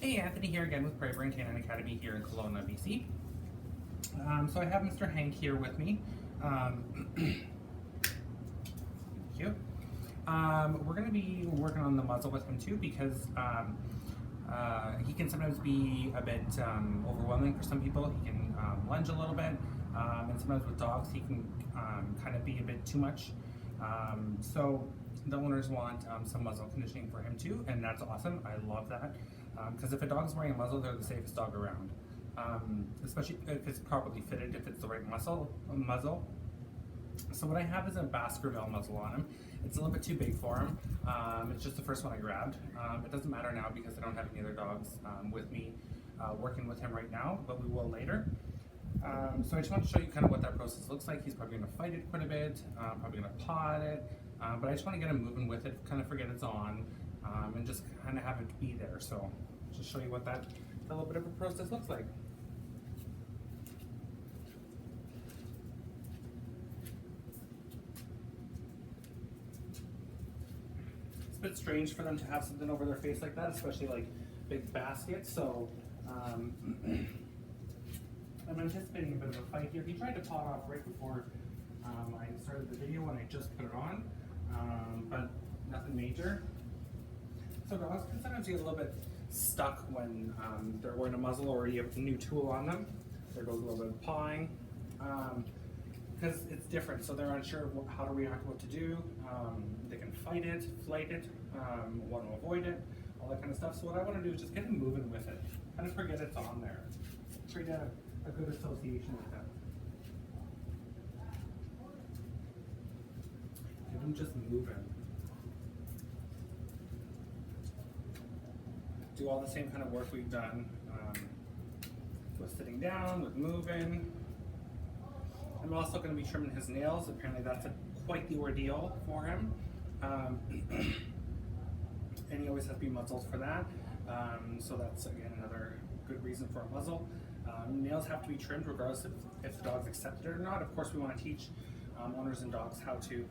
Hey, Anthony here again with Prairieburn Canine Academy here in Kelowna, BC. So I have Mr. Hank here with me. Thank you. We're going to be working on the muzzle with him too because he can sometimes be a bit overwhelming for some people. He can lunge a little bit, and sometimes with dogs he can kind of be a bit too much. So the owners want some muzzle conditioning for him too, and that's awesome. I love that because if a dog's wearing a muzzle, they're the safest dog around, especially if it's properly fitted, if it's the right muzzle. So what I have is a Baskerville muzzle on him. It's a little bit too big for him. It's just the first one I grabbed. It doesn't matter now because I don't have any other dogs with me working with him right now, but we will later. So I just want to show you kind of what that process looks like. He's probably going to fight it quite a bit, probably going to paw at it, but I just want to get him moving with it, kind of forget it's on, and just kind of have it be there. So just show you what that little bit of a process looks like. It's a bit strange for them to have something over their face like that, especially like big baskets. So I'm anticipating a bit of a fight here. He tried to paw it off right before I started the video when I just put it on, but nothing major. So dogs can sometimes get a little bit stuck when they're wearing a muzzle or you have a new tool on them. There goes a little bit of pawing because it's different, so they're unsure of how to react, what to do. They can fight it, flight it, want to avoid it, all that kind of stuff. So what I want to do is just get them moving with it, kind of forget it's on there. Create a good association with them. Get them just moving. Do all the same kind of work we've done with sitting down, with moving. I'm also going to be trimming his nails. Apparently that's quite the ordeal for him. And he always has to be muzzled for that. So that's again another good reason for a muzzle. Nails have to be trimmed regardless if the dog's accepted it or not. Of course we want to teach owners and dogs how to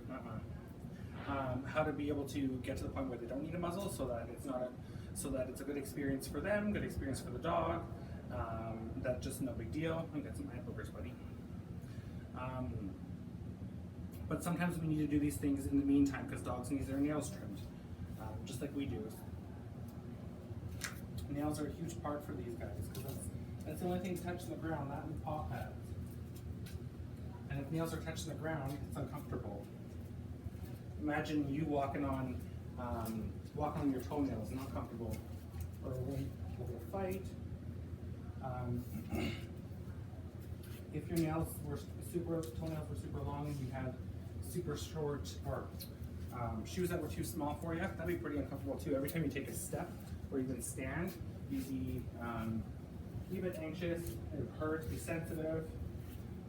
be able to get to the point where they don't need a muzzle, so that it's a good experience for them, good experience for the dog. That's just no big deal. I'll get some hamburgers, buddy. But sometimes we need to do these things in the meantime because dogs need their nails trimmed, just like we do. Nails are a huge part for these guys because that's the only thing touching the ground, that and paw pads. And if nails are touching the ground, it's uncomfortable. Imagine you walking on your toenails, not comfortable. Or when a fight. If your toenails were super long and you had super short or shoes that were too small for you, that'd be pretty uncomfortable too. Every time you take a step or even stand, you'd be a bit anxious, it would hurt, be sensitive,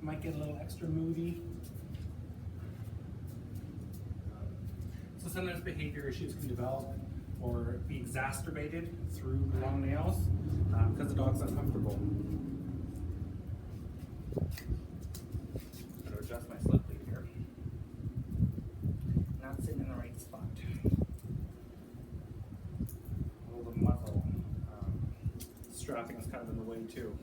might get a little extra moody. So sometimes behavior issues can develop or be exacerbated through long nails because the dog's uncomfortable. Gotta adjust my slip lead here. Not sitting in the right spot. Well, the muzzle strapping is kind of in the way too.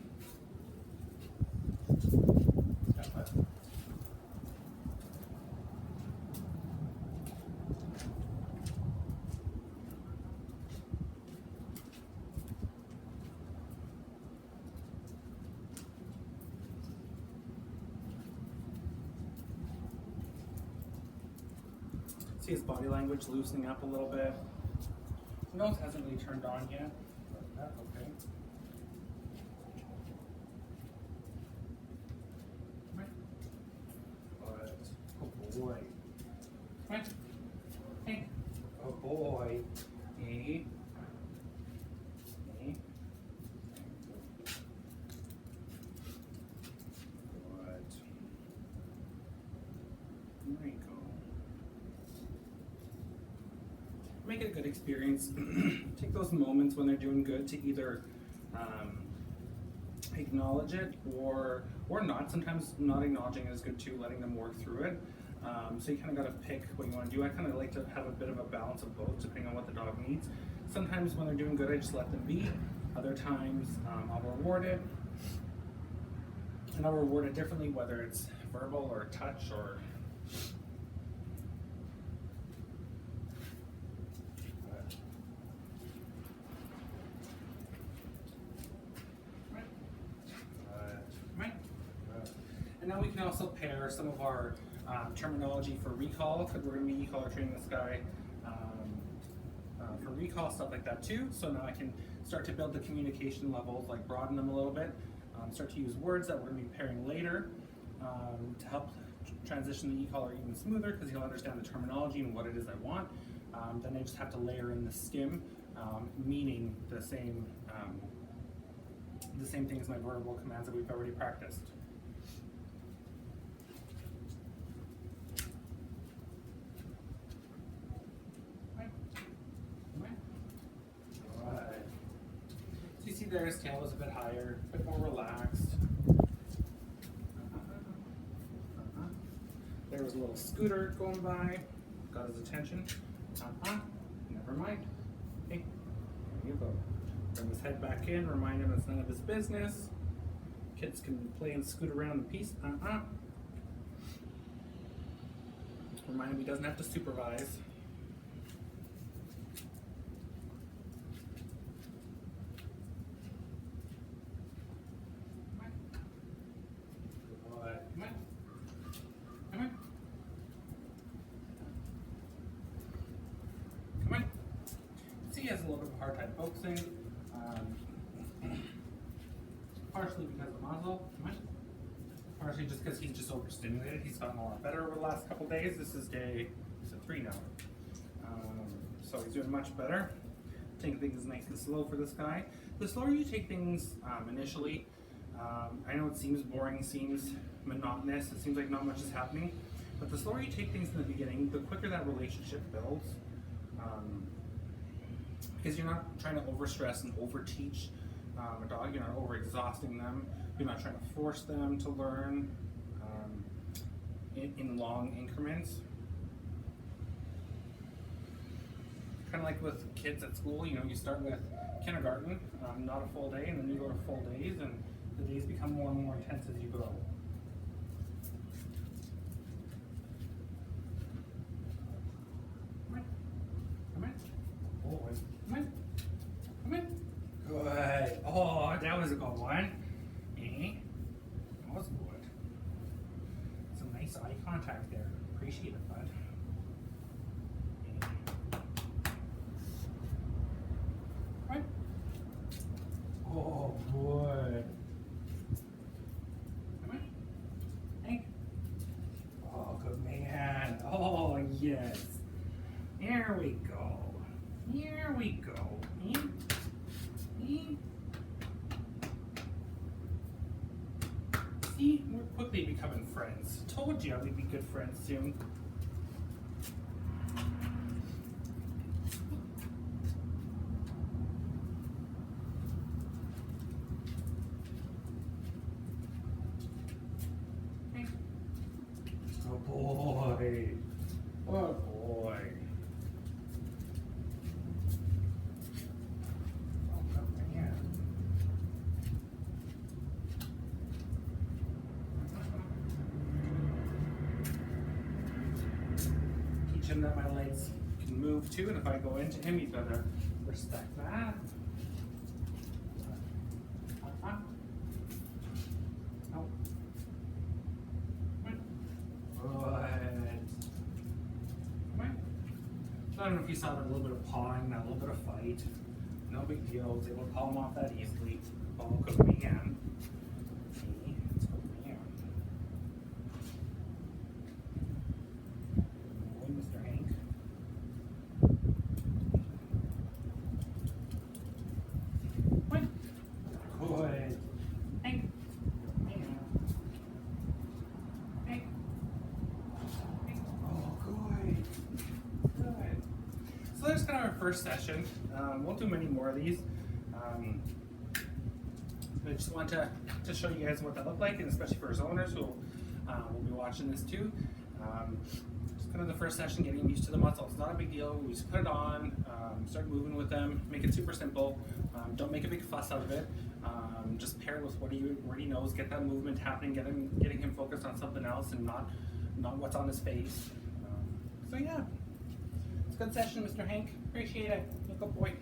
See his body language loosening up a little bit. His nose hasn't really turned on yet, but that's okay. Come on. But, oh boy. Come on. Hey. Oh boy. Hey. Hey. Good. There you go. Make it a good experience. Take those moments when they're doing good to either acknowledge it or not. Sometimes not acknowledging is good too, letting them work through it. So you kind of got to pick what you want to do. I kind of like to have a bit of a balance of both depending on what the dog needs. Sometimes when they're doing good, I just let them be. Other times I'll reward it, and I'll reward it differently, whether it's verbal or touch or and now we can also pair some of our terminology for recall, because we're going to be e-collar training this guy for recall, stuff like that too. So now I can start to build the communication levels, like broaden them a little bit, start to use words that we're going to be pairing later to help transition the e-collar even smoother, because he'll understand the terminology and what it is I want. Then I just have to layer in the skim, meaning the same thing as my verbal commands that we've already practiced. So you see there his tail is a bit higher, a bit more relaxed. There was a little scooter going by, got his attention. Never mind. Hey, there you go. Bring his head back in, remind him it's none of his business. Kids can play and scoot around in peace. Remind him he doesn't have to supervise. He has a little bit of a hard time focusing, partially because of Muzzle, partially just because he's just overstimulated. He's gotten a lot better over the last couple days. This is day 3 now, so he's doing much better. Taking things nice and slow for this guy. The slower you take things initially, I know it seems boring, seems monotonous, it seems like not much is happening, but the slower you take things in the beginning, the quicker that relationship builds. Because you're not trying to overstress and overteach a dog, you're not over-exhausting them, you're not trying to force them to learn in long increments. Kind of like with kids at school, you know, you start with kindergarten, not a full day, and then you go to full days, and the days become more and more intense as you go. Come in. Good. Oh, that was a good one. That was good. Some nice eye contact there. Appreciate it, bud. Right. Oh, good. Come in. Hank. Oh, good man. Oh, yes. There we go. Here we go. See, we're quickly becoming friends. Told you we'd be good friends soon. Good boy. Good boy. Him that my legs can move too, and if I go into him, he's gonna respect that. No. Good. So I don't know if you saw that little bit of pawing, that little bit of fight. No big deal. I was able to call him off that easily. Ball could be in. So there's kind of our first session. Won't do many more of these. I just want to show you guys what that looked like, and especially for his owners who will be watching this too. Just kind of the first session, getting him used to the muzzle. It's not a big deal. We just put it on, start moving with them, make it super simple. Don't make a big fuss out of it. Just pair it with what he knows. Get that movement happening. Getting him focused on something else and not what's on his face. So yeah, it's a good session, Mr. Hank. Appreciate it. Good boy.